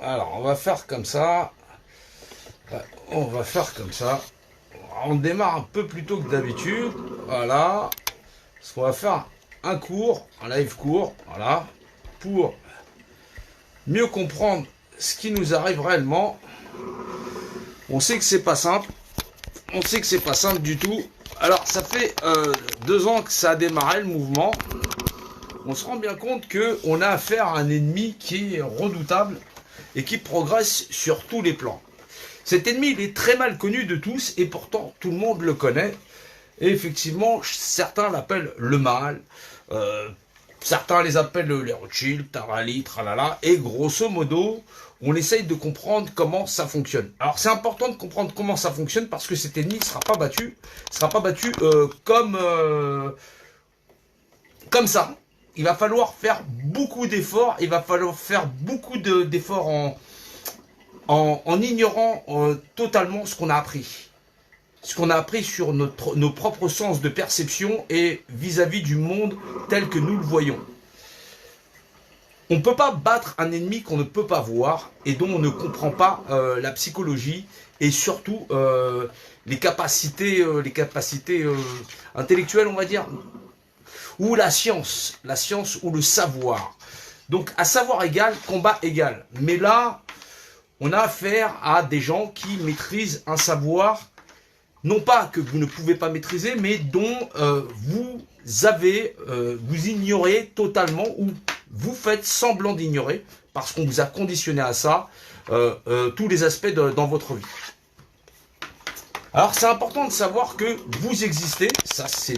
Alors, on va faire comme ça. On va faire comme ça. On démarre un peu plus tôt que d'habitude. Voilà. Parce qu'on va faire un cours, un live court. Voilà. Pour mieux comprendre ce qui nous arrive réellement. On sait que c'est pas simple. On sait que c'est pas simple du tout. Alors, ça fait 2 ans que ça a démarré le mouvement. On se rend bien compte qu'on a affaire à un ennemi qui est redoutable et qui progresse sur tous les plans. Cet ennemi, il est très mal connu de tous et pourtant tout le monde le connaît. Et effectivement, certains l'appellent le mal, certains les appellent les Rothschild, tarali, tralala, et grosso modo, on essaye de comprendre comment ça fonctionne. Alors c'est important de comprendre comment ça fonctionne parce que cet ennemi ne sera pas battu, comme ça. Il va falloir faire beaucoup d'efforts, il va falloir faire beaucoup d'efforts en ignorant totalement ce qu'on a appris. Ce qu'on a appris sur nos propres sens de perception et vis-à-vis du monde tel que nous le voyons. On ne peut pas battre un ennemi qu'on ne peut pas voir et dont on ne comprend pas la psychologie et surtout les capacités intellectuelles, on va dire, ou la science ou le savoir. Donc à savoir égal, combat égal. Mais là, on a affaire à des gens qui maîtrisent un savoir, non pas que vous ne pouvez pas maîtriser, mais dont vous ignorez totalement ou vous faites semblant d'ignorer parce qu'on vous a conditionné à ça tous les aspects dans votre vie. Alors c'est important de savoir que vous existez, ça c'est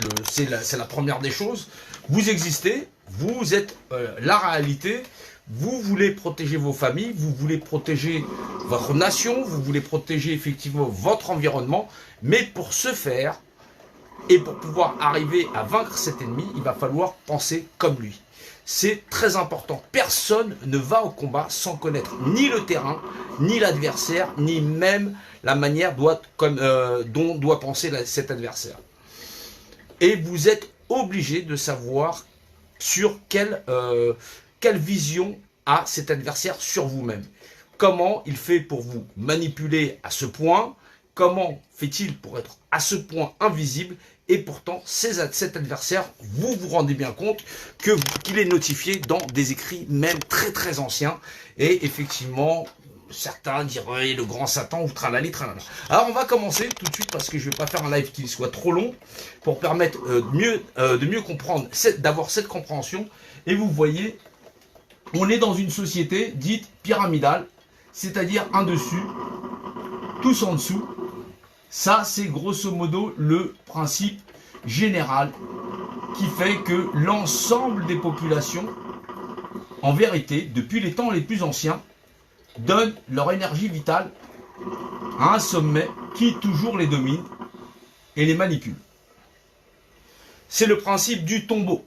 la première des choses, vous existez, vous êtes la réalité, vous voulez protéger vos familles, vous voulez protéger votre nation, vous voulez protéger effectivement votre environnement, mais pour ce faire, et pour pouvoir arriver à vaincre cet ennemi, il va falloir penser comme lui. C'est très important. Personne ne va au combat sans connaître ni le terrain, ni l'adversaire, ni même la manière dont doit penser cet adversaire. Et vous êtes obligé de savoir sur quelle vision a cet adversaire sur vous-même. Comment il fait pour vous manipuler à ce point? Comment fait-il pour être à ce point invisible? Et pourtant, cet adversaire, vous vous rendez bien compte qu'il est notifié dans des écrits même très très anciens. Et effectivement, certains diraient le grand Satan ou tralali tralala. Alors on va commencer tout de suite parce que je ne vais pas faire un live qui soit trop long pour permettre de mieux comprendre, d'avoir cette compréhension. Et vous voyez, on est dans une société dite pyramidale, c'est-à-dire un dessus, tous en dessous. Ça, c'est grosso modo le principe général qui fait que l'ensemble des populations, en vérité, depuis les temps les plus anciens, donnent leur énergie vitale à un sommet qui toujours les domine et les manipule. C'est le principe du tombeau.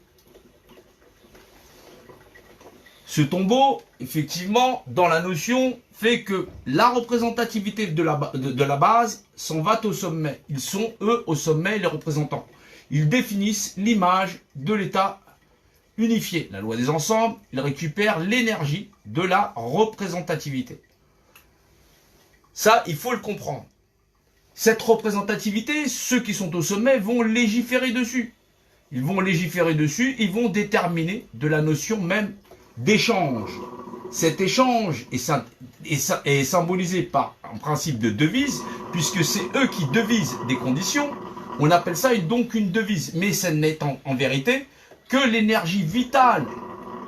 Ce tombeau, effectivement, dans la notion, fait que la représentativité de la base s'en va au sommet. Ils sont, eux, au sommet, les représentants. Ils définissent l'image de l'État unifié. La loi des ensembles, ils récupèrent l'énergie de la représentativité. Ça, il faut le comprendre. Cette représentativité, ceux qui sont au sommet vont légiférer dessus. Ils vont légiférer dessus, ils vont déterminer de la notion même d'échange. Cet échange est symbolisé par un principe de devise, puisque c'est eux qui devisent des conditions. On appelle ça donc une devise, mais ce n'est en vérité que l'énergie vitale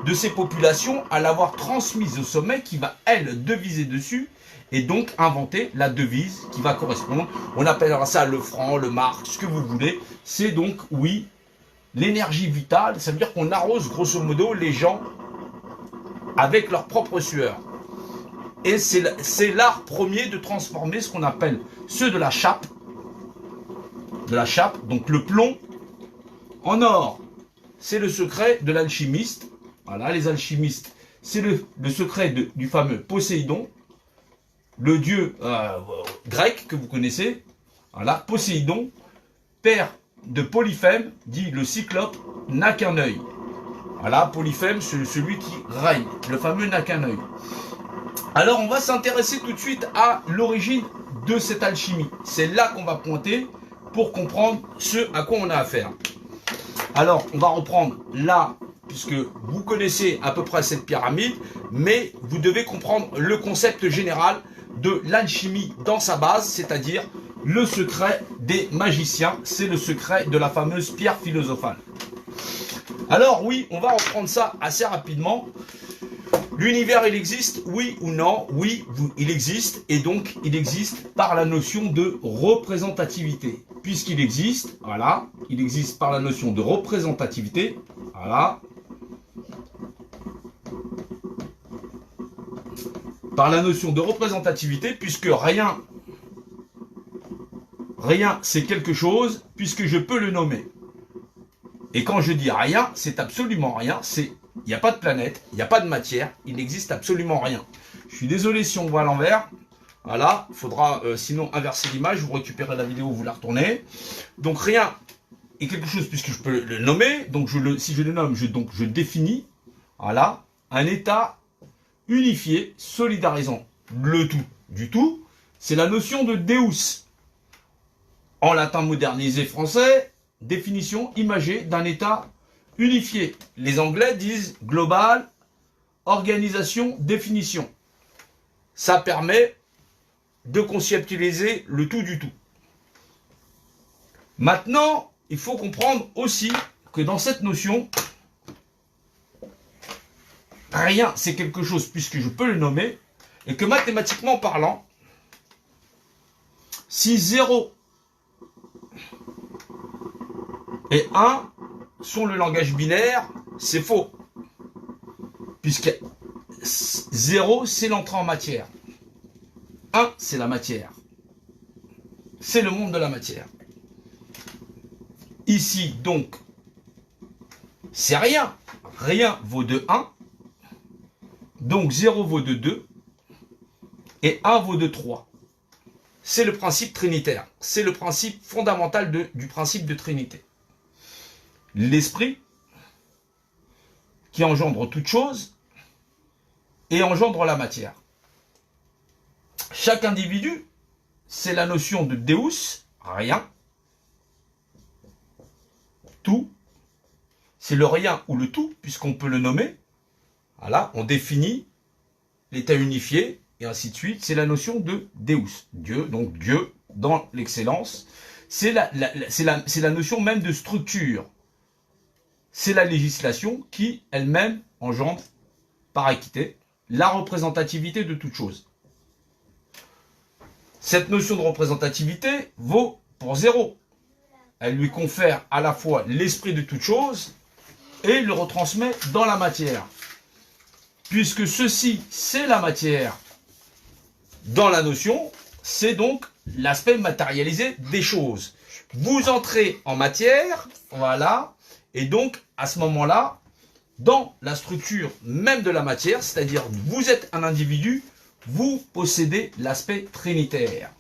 de ces populations à l'avoir transmise au sommet qui va, elle, deviser dessus et donc inventer la devise qui va correspondre. On appellera ça le franc, le marque, ce que vous voulez. C'est donc, oui, l'énergie vitale, ça veut dire qu'on arrose grosso modo les gens avec leur propre sueur. Et c'est l'art premier de transformer ce qu'on appelle ceux de la chape, donc le plomb, en or. C'est le secret de l'alchimiste. Voilà, les alchimistes, c'est le secret du fameux Poséidon, le dieu grec que vous connaissez. Voilà, Poséidon, père de Polyphème, dit le cyclope n'a qu'un œil. Voilà, Polyphème, celui qui règne. Le fameux n'a qu'un œil. Alors, on va s'intéresser tout de suite à l'origine de cette alchimie. C'est là qu'on va pointer pour comprendre ce à quoi on a affaire. Alors, on va reprendre là, puisque vous connaissez à peu près cette pyramide, mais vous devez comprendre le concept général de l'alchimie dans sa base, c'est-à-dire le secret des magiciens. C'est le secret de la fameuse pierre philosophale. Alors oui, on va reprendre ça assez rapidement. L'univers, il existe, oui ou non? Oui, il existe, et donc il existe par la notion de représentativité. Puisqu'il existe, voilà, il existe par la notion de représentativité, voilà. Par la notion de représentativité, puisque rien c'est quelque chose, puisque je peux le nommer. Et quand je dis rien, c'est absolument rien, il n'y a pas de planète, il n'y a pas de matière, il n'existe absolument rien. Je suis désolé si on voit à l'envers. Voilà, il faudra sinon inverser l'image, vous récupérez la vidéo, vous la retournez. Donc rien est quelque chose puisque je peux le nommer. Donc si je le nomme, je définis, voilà, un état unifié, solidarisant le tout du tout. C'est la notion de Deus. En latin modernisé français, définition imagée d'un état unifié. Les Anglais disent global, organisation, définition. Ça permet de conceptualiser le tout du tout. Maintenant, il faut comprendre aussi que dans cette notion, rien, c'est quelque chose puisque je peux le nommer, et que mathématiquement parlant, si 0 et 1 sont le langage binaire, c'est faux. Puisque 0, c'est l'entrée en matière. 1, c'est la matière. C'est le monde de la matière. Ici, donc, c'est rien. Rien vaut de 1. Donc 0 vaut de 2. Et 1 vaut de 3. C'est le principe trinitaire. C'est le principe fondamental du principe de Trinité. L'esprit qui engendre toute chose et engendre la matière. Chaque individu, c'est la notion de Deus, rien. Tout, c'est le rien ou le tout, puisqu'on peut le nommer. Voilà, on définit l'état unifié, et ainsi de suite. C'est la notion de Deus, Dieu, donc Dieu dans l'excellence. C'est la notion même de structure. C'est la législation qui, elle-même, engendre, par équité, la représentativité de toute chose. Cette notion de représentativité vaut pour 0. Elle lui confère à la fois l'esprit de toute chose et le retransmet dans la matière. Puisque ceci, c'est la matière dans la notion, c'est donc l'aspect matérialisé des choses. Vous entrez en matière, voilà, et donc, à ce moment-là, dans la structure même de la matière, c'est-à-dire vous êtes un individu, vous possédez l'aspect trinitaire.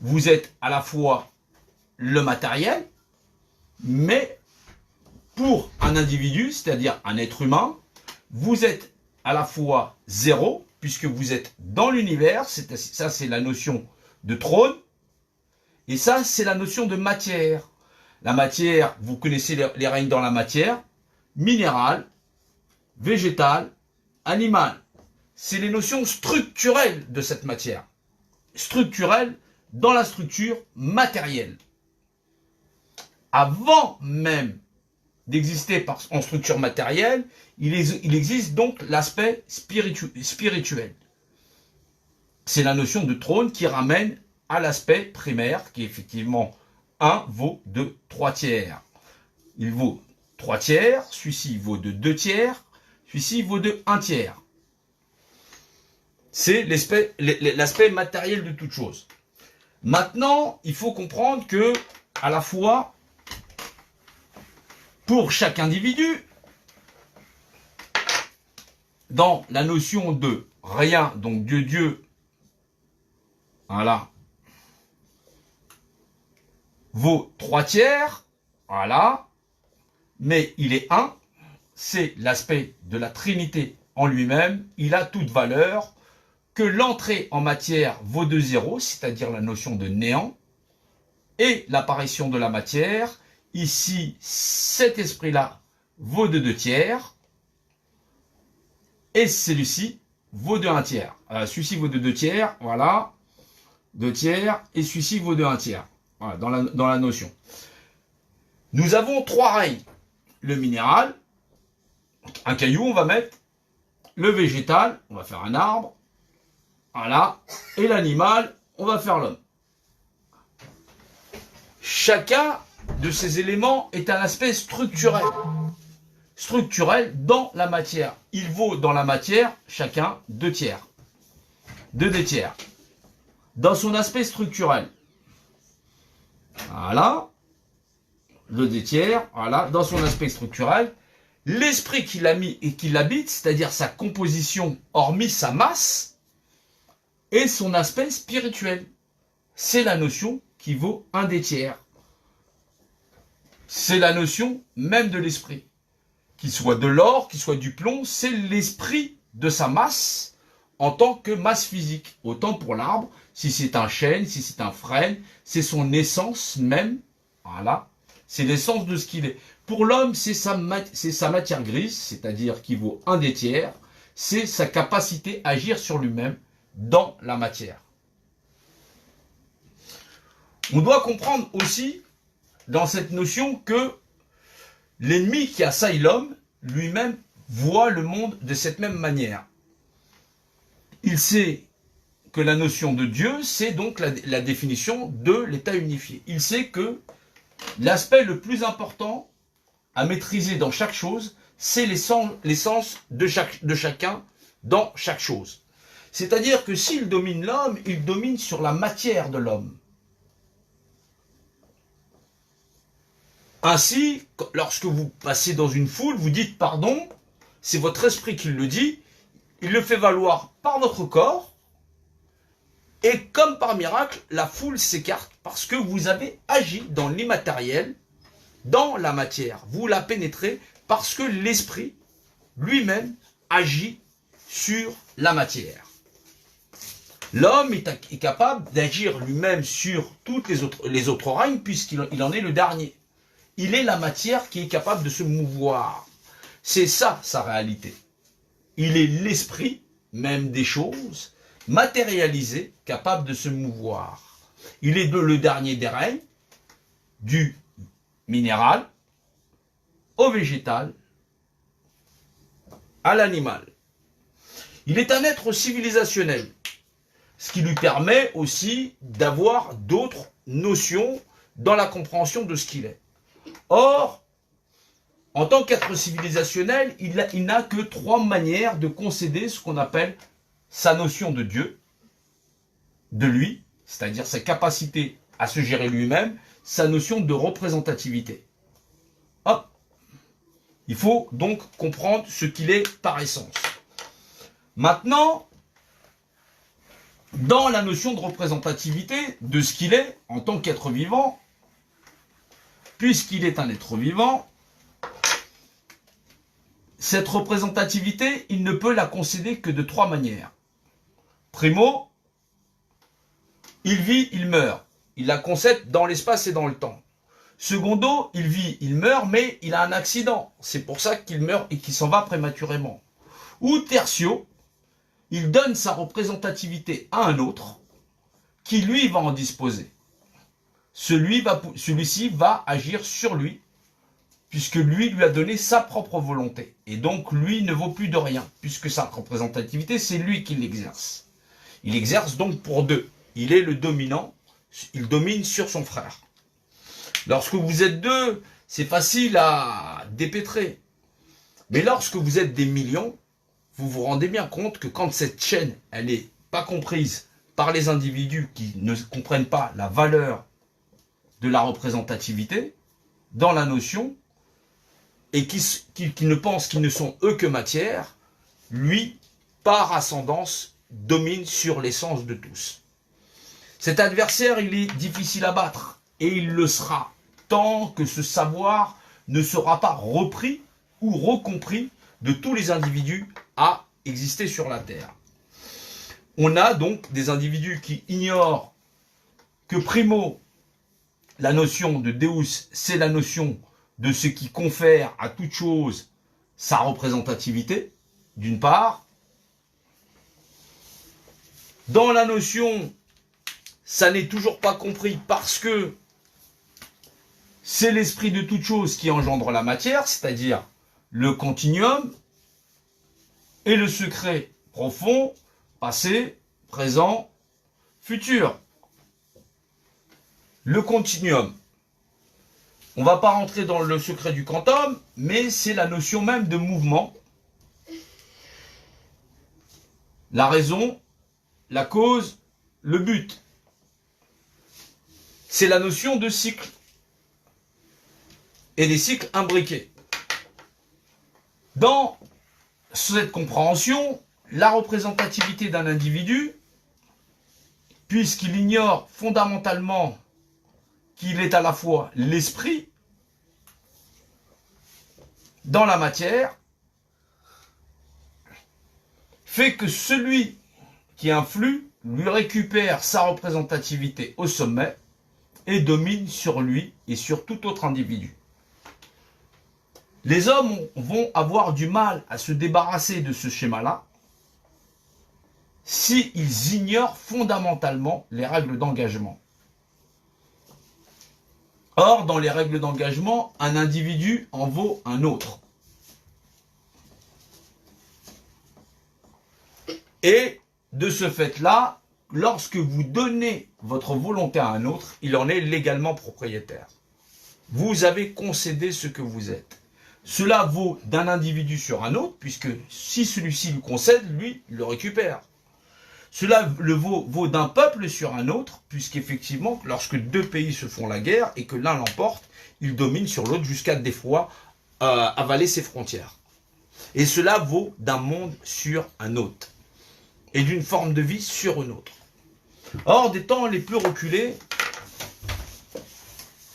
Vous êtes à la fois le matériel, mais pour un individu, c'est-à-dire un être humain, vous êtes à la fois 0, puisque vous êtes dans l'univers, ça c'est la notion de trône, et ça c'est la notion de matière. La matière, vous connaissez les règnes dans la matière, minérale, végétale, animale. C'est les notions structurelles de cette matière. Structurelle dans la structure matérielle. Avant même d'exister en structure matérielle, il existe donc l'aspect spirituel. C'est la notion de trône qui ramène à l'aspect primaire, qui est effectivement 1 vaut de 3 tiers. Il vaut 3 tiers, celui-ci vaut de 2 tiers, celui-ci vaut de 1 tiers. C'est l'aspect matériel de toute chose. Maintenant, il faut comprendre que, à la fois, pour chaque individu, dans la notion de rien, donc de Dieu, voilà, vaut 3 tiers, voilà, mais il est 1, c'est l'aspect de la Trinité en lui-même. Il a toute valeur, que l'entrée en matière vaut de zéro, c'est-à-dire la notion de néant, et l'apparition de la matière. Ici, cet esprit-là vaut de 2 tiers, et celui-ci vaut de 1 tiers. Celui-ci vaut de 2 tiers, voilà, 2 tiers, et celui-ci vaut de 1 tiers, voilà, dans la notion. Nous avons 3 règnes. Le minéral, un caillou, on va mettre. Le végétal, on va faire un arbre. Voilà. Et l'animal, on va faire l'homme. Chacun de ces éléments est un aspect structurel. Structurel dans la matière. Il vaut dans la matière, chacun, 2 tiers. 2 des tiers. Dans son aspect structurel. Voilà. Le 2 tiers, voilà, dans son aspect structurel. L'esprit qu'il a mis et qui l'habite, c'est-à-dire sa composition, hormis sa masse, et son aspect spirituel. C'est la notion qui vaut 1 des tiers. C'est la notion même de l'esprit. Qu'il soit de l'or, qu'il soit du plomb, c'est l'esprit de sa masse en tant que masse physique. Autant pour l'arbre, si c'est un chêne, si c'est un frêne, c'est son essence même. Voilà. C'est l'essence de ce qu'il est. Pour l'homme, c'est sa matière grise, c'est-à-dire qui vaut 1 des tiers. C'est sa capacité à agir sur lui-même dans la matière. On doit comprendre aussi, dans cette notion, que l'ennemi qui assaille l'homme, lui-même, voit le monde de cette même manière. Il sait que la notion de Dieu, c'est donc la définition de l'état unifié. Il sait que l'aspect le plus important à maîtriser dans chaque chose, c'est l'essence de chacun dans chaque chose. C'est-à-dire que s'il domine l'homme, il domine sur la matière de l'homme. Ainsi, lorsque vous passez dans une foule, vous dites pardon, c'est votre esprit qui le dit, il le fait valoir par votre corps, et comme par miracle, la foule s'écarte parce que vous avez agi dans l'immatériel, dans la matière. Vous la pénétrez parce que l'esprit lui-même agit sur la matière. L'homme est capable d'agir lui-même sur toutes les autres règnes puisqu'il en est le dernier. Il est la matière qui est capable de se mouvoir. C'est ça, sa réalité. Il est l'esprit, même des choses, matérialisé, capable de se mouvoir. Il est le dernier des règnes, du minéral, au végétal, à l'animal. Il est un être civilisationnel, ce qui lui permet aussi d'avoir d'autres notions dans la compréhension de ce qu'il est. Or, en tant qu'être civilisationnel, il n'a que 3 manières de concéder ce qu'on appelle sa notion de Dieu, de lui, c'est-à-dire sa capacité à se gérer lui-même, sa notion de représentativité. Hop. Il faut donc comprendre ce qu'il est par essence. Maintenant, dans la notion de représentativité de ce qu'il est en tant qu'être vivant, puisqu'il est un être vivant, cette représentativité, il ne peut la concéder que de 3 manières. Primo, il vit, il meurt. Il la concède dans l'espace et dans le temps. Secondo, il vit, il meurt, mais il a un accident. C'est pour ça qu'il meurt et qu'il s'en va prématurément. Ou tertio, il donne sa représentativité à un autre, qui lui va en disposer. Celui-ci va agir sur lui, puisque lui a donné sa propre volonté. Et donc, lui ne vaut plus de rien, puisque sa représentativité, c'est lui qui l'exerce. Il exerce donc pour 2. Il est le dominant, il domine sur son frère. Lorsque vous êtes 2, c'est facile à dépêtrer. Mais lorsque vous êtes des millions, vous vous rendez bien compte que quand cette chaîne, elle n'est pas comprise par les individus qui ne comprennent pas la valeur de la représentativité, dans la notion, et qui ne pensent qu'ils ne sont eux que matière, lui, par ascendance, domine sur l'essence de tous. Cet adversaire, il est difficile à battre, et il le sera, tant que ce savoir ne sera pas repris ou recompris de tous les individus à exister sur la Terre. On a donc des individus qui ignorent que primo, la notion de Deus, c'est la notion de ce qui confère à toute chose sa représentativité, d'une part. Dans la notion, ça n'est toujours pas compris parce que c'est l'esprit de toute chose qui engendre la matière, c'est-à-dire le continuum et le secret profond, passé, présent, futur. Le continuum. On ne va pas rentrer dans le secret du quantum, mais c'est la notion même de mouvement. La raison, la cause, le but. C'est la notion de cycle. Et des cycles imbriqués. Dans cette compréhension, la représentativité d'un individu, puisqu'il ignore fondamentalement qu'il est à la fois l'esprit dans la matière, fait que celui qui influe lui récupère sa représentativité au sommet et domine sur lui et sur tout autre individu. Les hommes vont avoir du mal à se débarrasser de ce schéma-là s'ils ignorent fondamentalement les règles d'engagement. Or, dans les règles d'engagement, un individu en vaut un autre. Et de ce fait-là, lorsque vous donnez votre volonté à un autre, il en est légalement propriétaire. Vous avez concédé ce que vous êtes. Cela vaut d'un individu sur un autre, puisque si celui-ci lui concède, lui, il le récupère. Cela vaut d'un peuple sur un autre, puisqu'effectivement, lorsque deux pays se font la guerre et que l'un l'emporte, il domine sur l'autre jusqu'à des fois avaler ses frontières. Et cela vaut d'un monde sur un autre, et d'une forme de vie sur une autre. Or, des temps les plus reculés,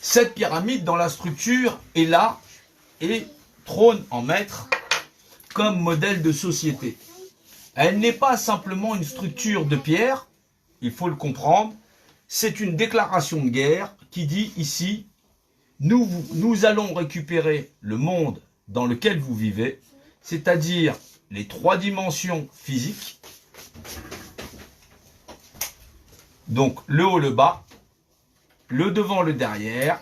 cette pyramide dans la structure est là et trône en maître comme modèle de société. Elle n'est pas simplement une structure de pierre, il faut le comprendre, c'est une déclaration de guerre qui dit ici, nous allons récupérer le monde dans lequel vous vivez, c'est-à-dire les trois dimensions physiques, donc le haut, le bas, le devant, le derrière,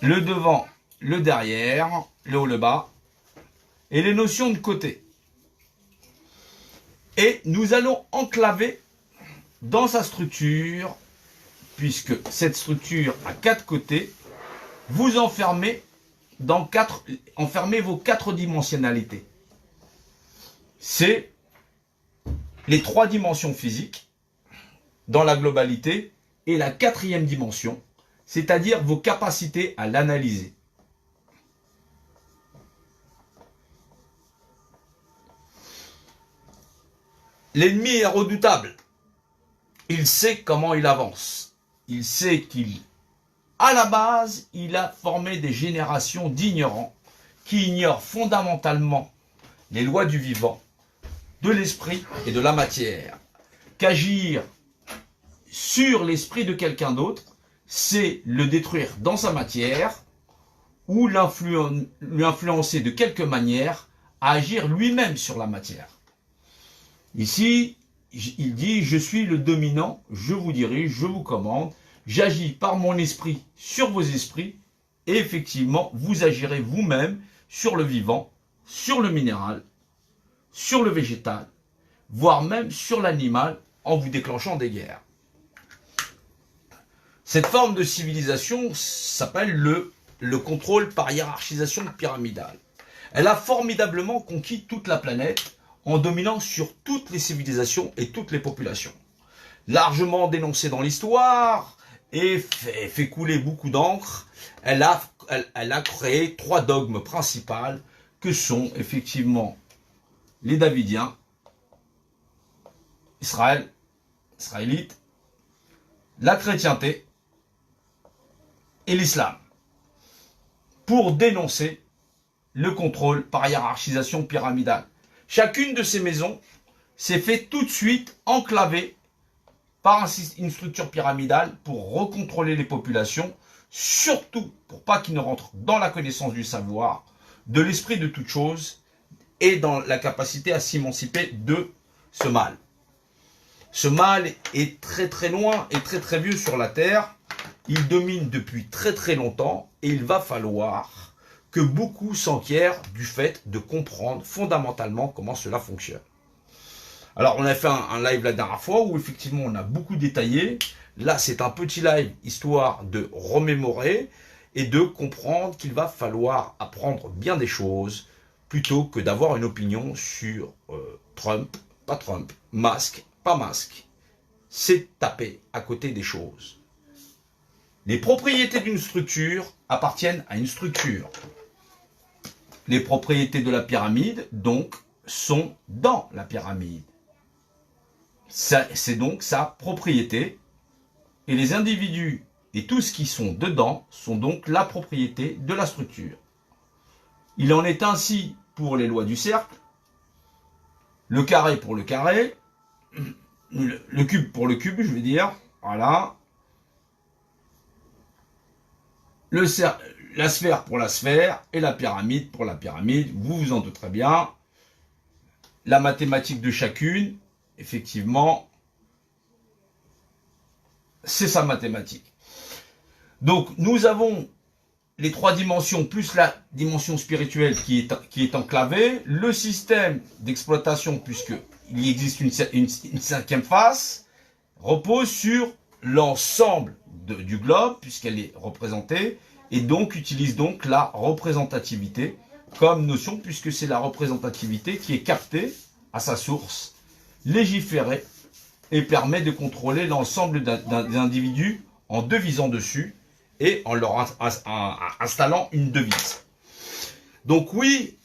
le devant, le derrière, le haut, le bas, et les notions de côté. Et nous allons enclaver dans sa structure, puisque cette structure a 4 côtés, vous enfermez enfermez vos 4 dimensionnalités. C'est les 3 dimensions physiques dans la globalité et la 4e dimension, c'est-à-dire vos capacités à l'analyser. L'ennemi est redoutable. Il sait comment il avance. Il sait qu'à la base, il a formé des générations d'ignorants qui ignorent fondamentalement les lois du vivant, de l'esprit et de la matière. Qu'agir sur l'esprit de quelqu'un d'autre, c'est le détruire dans sa matière ou lui influencer de quelque manière à agir lui-même sur la matière. Ici, il dit, je suis le dominant, je vous dirige, je vous commande, j'agis par mon esprit sur vos esprits, et effectivement, vous agirez vous-même sur le vivant, sur le minéral, sur le végétal, voire même sur l'animal, en vous déclenchant des guerres. Cette forme de civilisation s'appelle le contrôle par hiérarchisation pyramidale. Elle a formidablement conquis toute la planète, en dominant sur toutes les civilisations et toutes les populations. Largement dénoncée dans l'histoire et fait couler beaucoup d'encre, elle a créé 3 dogmes principaux que sont effectivement les Davidiens, Israélite, la chrétienté et l'islam, pour dénoncer le contrôle par hiérarchisation pyramidale. Chacune de ces maisons s'est fait tout de suite enclaver par une structure pyramidale pour recontrôler les populations, surtout pour pas qu'ils ne rentrent dans la connaissance du savoir, de l'esprit de toute chose et dans la capacité à s'émanciper de ce mal. Ce mal est très très loin et très très vieux sur la Terre. Il domine depuis très très longtemps et il va falloir que beaucoup s'enquièrent du fait de comprendre fondamentalement comment cela fonctionne. Alors, on a fait un live la dernière fois où effectivement on a beaucoup détaillé. Là, c'est un petit live histoire de remémorer et de comprendre qu'il va falloir apprendre bien des choses plutôt que d'avoir une opinion sur Trump, pas Trump, masque, pas masque. C'est taper à côté des choses. Les propriétés d'une structure appartiennent à une structure. Les propriétés de la pyramide, donc, sont dans la pyramide. C'est donc sa propriété. Et les individus et tout ce qui sont dedans sont donc la propriété de la structure. Il en est ainsi pour les lois du cercle, le carré pour le carré, le cube pour le cube, je veux dire, voilà. La sphère pour la sphère et la pyramide pour la pyramide, vous vous en doutez très bien. La mathématique de chacune, effectivement, c'est sa mathématique. Donc, nous avons les trois dimensions, plus la dimension spirituelle qui est enclavée, le système d'exploitation, puisqu'il existe une cinquième face, repose sur l'ensemble du globe, puisqu'elle est représentée, et donc utilise donc la représentativité comme notion, puisque c'est la représentativité qui est captée à sa source, légiférée, et permet de contrôler l'ensemble des individus en devisant dessus et en leur installant une devise. Donc oui,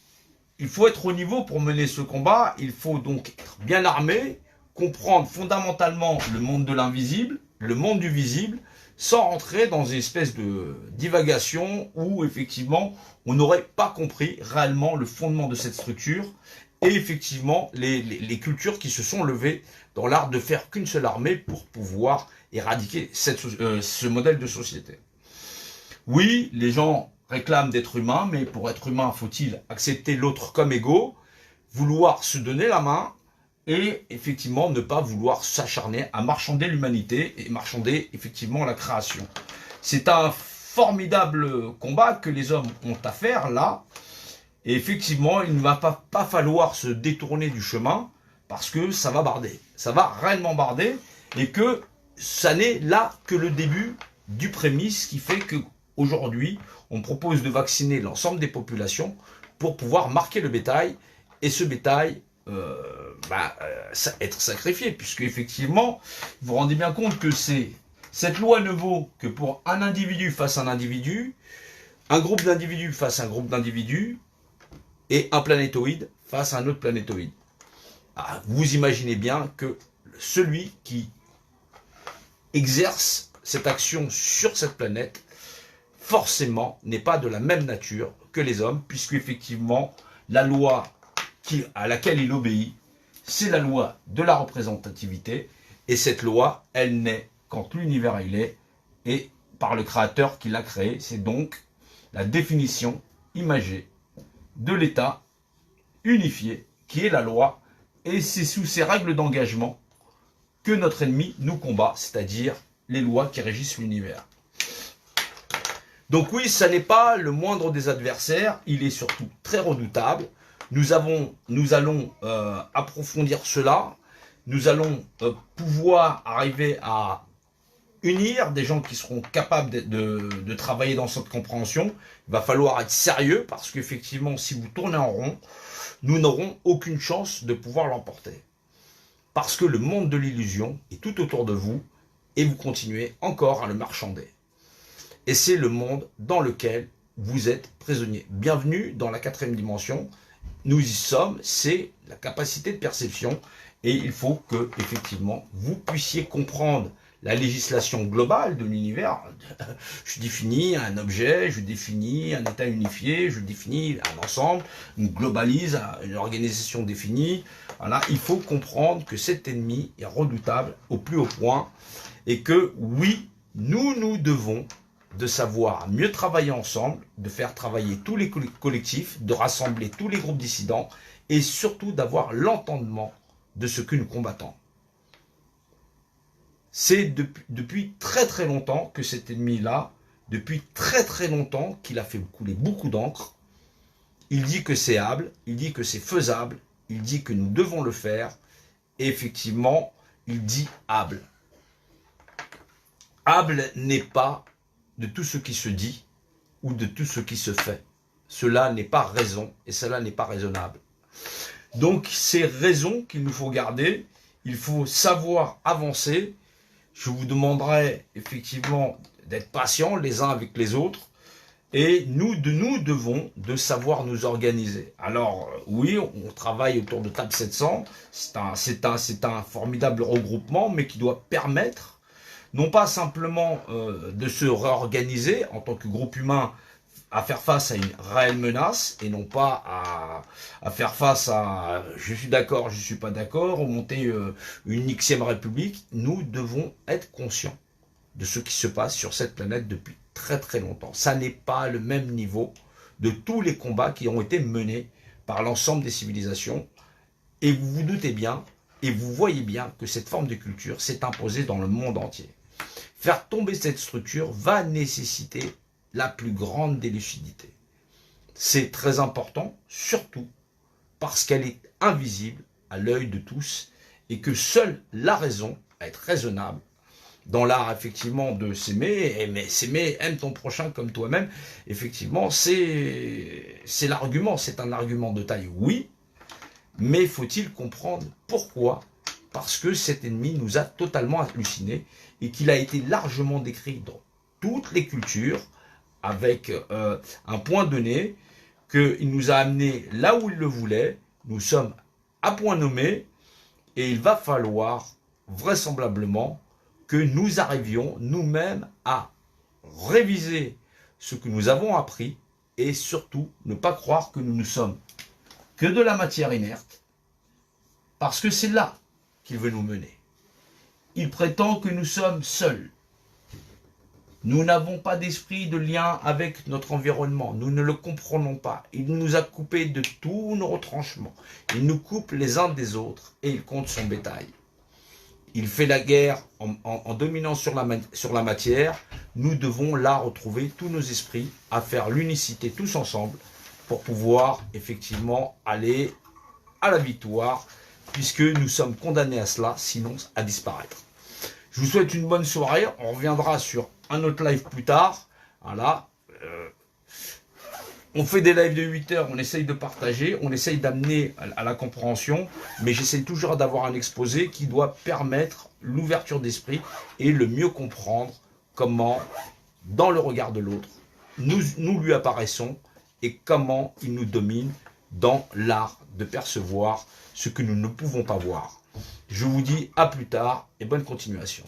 il faut être au niveau pour mener ce combat, il faut donc être bien armé, comprendre fondamentalement le monde de l'invisible, le monde du visible, sans rentrer dans une espèce de divagation où effectivement on n'aurait pas compris réellement le fondement de cette structure et effectivement les cultures qui se sont levées dans l'art de faire qu'une seule armée pour pouvoir éradiquer ce modèle de société. Oui, les gens réclament d'être humains, mais pour être humain, faut-il accepter l'autre comme égaux, vouloir se donner la main et effectivement ne pas vouloir s'acharner à marchander l'humanité et marchander effectivement la création. C'est un formidable combat que les hommes ont à faire là, et effectivement il ne va pas falloir se détourner du chemin parce que ça va barder, ça va réellement barder et que ça n'est là que le début du prémisse qui fait que aujourd'hui on propose de vacciner l'ensemble des populations pour pouvoir marquer le bétail et ce bétail être sacrifié, puisque effectivement, vous vous rendez bien compte que cette loi ne vaut que pour un individu face à un individu, un groupe d'individus face à un groupe d'individus, et un planétoïde face à un autre planétoïde. Vous imaginez bien que celui qui exerce cette action sur cette planète, forcément, n'est pas de la même nature que les hommes, puisque effectivement, la loi à laquelle il obéit, c'est la loi de la représentativité, et cette loi, elle naît quand l'univers il est, et par le créateur qui l'a créé, c'est donc la définition imagée de l'État unifié, qui est la loi, et c'est sous ces règles d'engagement que notre ennemi nous combat, c'est-à-dire les lois qui régissent l'univers. Donc oui, ça n'est pas le moindre des adversaires, il est surtout très redoutable. Nous allons approfondir cela, nous allons pouvoir arriver à unir des gens qui seront capables de travailler dans cette compréhension. Il va falloir être sérieux parce qu'effectivement, si vous tournez en rond, nous n'aurons aucune chance de pouvoir l'emporter. Parce que le monde de l'illusion est tout autour de vous et vous continuez encore à le marchander. Et c'est le monde dans lequel vous êtes prisonnier. Bienvenue dans la 4e dimension. Nous y sommes, c'est la capacité de perception et il faut que effectivement vous puissiez comprendre la législation globale de l'univers. Je définis un objet, je définis un état unifié, je définis un ensemble, on globalise une organisation définie. Voilà, il faut comprendre que cet ennemi est redoutable au plus haut point et que oui, nous devons de savoir mieux travailler ensemble, de faire travailler tous les collectifs, de rassembler tous les groupes dissidents et surtout d'avoir l'entendement de ce que nous combattons. C'est depuis très très longtemps que cet ennemi-là, depuis très très longtemps qu'il a fait couler beaucoup d'encre. Il dit que c'est hable, il dit que c'est faisable, il dit que nous devons le faire, et effectivement, il dit hable. Hable n'est pas de tout ce qui se dit ou de tout ce qui se fait. Cela n'est pas raison et cela n'est pas raisonnable. Donc, c'est raison qu'il nous faut garder, il faut savoir avancer. Je vous demanderai effectivement d'être patients les uns avec les autres et nous devons de savoir nous organiser. Alors oui, on travaille autour de Table 700, c'est un formidable regroupement mais qui doit permettre non pas simplement de se réorganiser en tant que groupe humain à faire face à une réelle menace et non pas à faire face à je suis d'accord, je suis pas d'accord, ou monter une Xème République. Nous devons être conscients de ce qui se passe sur cette planète depuis très très longtemps. Ça n'est pas le même niveau de tous les combats qui ont été menés par l'ensemble des civilisations. Et vous vous doutez bien, et vous voyez bien que cette forme de culture s'est imposée dans le monde entier. Faire tomber cette structure va nécessiter la plus grande des lucidités. C'est très important, surtout parce qu'elle est invisible à l'œil de tous et que seule la raison, être raisonnable, dans l'art effectivement de s'aimer, s'aimer, aime ton prochain comme toi-même, effectivement c'est l'argument, c'est un argument de taille, oui, mais faut-il comprendre pourquoi? Parce que cet ennemi nous a totalement hallucinés et qu'il a été largement décrit dans toutes les cultures, avec un point donné, qu'il nous a amené là où il le voulait, nous sommes à point nommé, et il va falloir vraisemblablement que nous arrivions nous-mêmes à réviser ce que nous avons appris, et surtout ne pas croire que nous ne sommes que de la matière inerte, parce que c'est là qu'il veut nous mener. Il prétend que nous sommes seuls. Nous n'avons pas d'esprit de lien avec notre environnement. Nous ne le comprenons pas. Il nous a coupés de tous nos retranchements. Il nous coupe les uns des autres et il compte son bétail. Il fait la guerre en dominant sur la matière. Nous devons là retrouver tous nos esprits à faire l'unicité tous ensemble pour pouvoir effectivement aller à la victoire puisque nous sommes condamnés à cela, sinon à disparaître. Je vous souhaite une bonne soirée. On reviendra sur un autre live plus tard. Voilà. On fait des lives de 8 heures, on essaye de partager, on essaye d'amener à la compréhension, mais j'essaye toujours d'avoir un exposé qui doit permettre l'ouverture d'esprit et le mieux comprendre comment, dans le regard de l'autre, nous lui apparaissons et comment il nous domine dans l'art de percevoir ce que nous ne pouvons pas voir. Je vous dis à plus tard et bonne continuation.